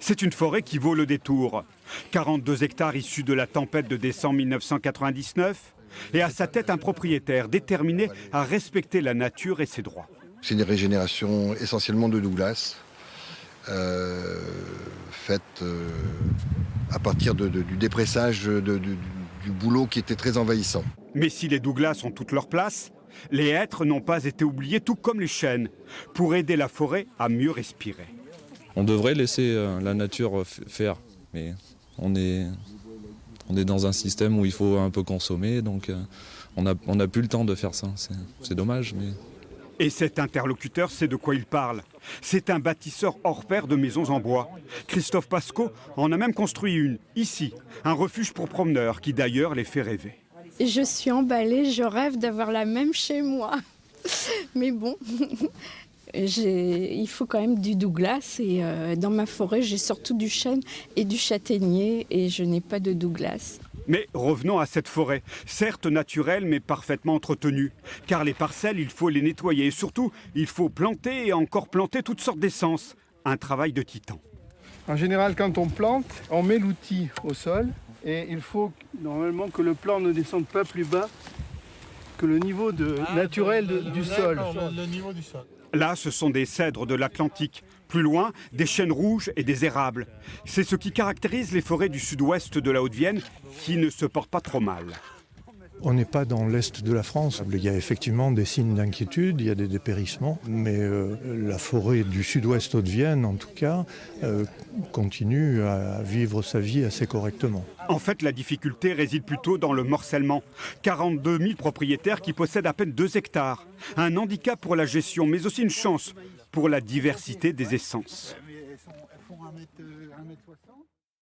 C'est une forêt qui vaut le détour. 42 hectares issus de la tempête de décembre 1999 et à sa tête un propriétaire déterminé à respecter la nature et ses droits. C'est une régénération essentiellement de Douglas, faite à partir du dépressage du bouleau qui était très envahissant. Mais si les Douglas ont toute leur place, les hêtres n'ont pas été oubliés, tout comme les chênes, pour aider la forêt à mieux respirer. On devrait laisser la nature faire, mais on est dans un système où il faut un peu consommer, donc on n'a plus le temps de faire ça. C'est dommage, mais... Et cet interlocuteur sait de quoi il parle. C'est un bâtisseur hors pair de maisons en bois. Christophe Pasco en a même construit une, ici, un refuge pour promeneurs qui d'ailleurs les fait rêver. Je suis emballée, je rêve d'avoir la même chez moi. Mais bon, il faut quand même du Douglas et dans ma forêt, j'ai surtout du chêne et du châtaignier et je n'ai pas de Douglas. Mais revenons à cette forêt, certes naturelle mais parfaitement entretenue. Car les parcelles, il faut les nettoyer et surtout, il faut planter et encore planter toutes sortes d'essences. Un travail de titan. En général, quand on plante, on met l'outil au sol et il faut normalement que le plan ne descende pas plus bas que le niveau naturel du sol. Le niveau du sol. Là, ce sont des cèdres de l'Atlantique. Plus loin, des chênes rouges et des érables. C'est ce qui caractérise les forêts du sud-ouest de la Haute-Vienne, qui ne se portent pas trop mal. On n'est pas dans l'est de la France. Il y a effectivement des signes d'inquiétude, il y a des dépérissements, mais la forêt du sud-ouest Haute-Vienne, en tout cas, continue à vivre sa vie assez correctement. En fait, la difficulté réside plutôt dans le morcellement. 42 000 propriétaires qui possèdent à peine 2 hectares. Un handicap pour la gestion, mais aussi une chance pour la diversité des essences.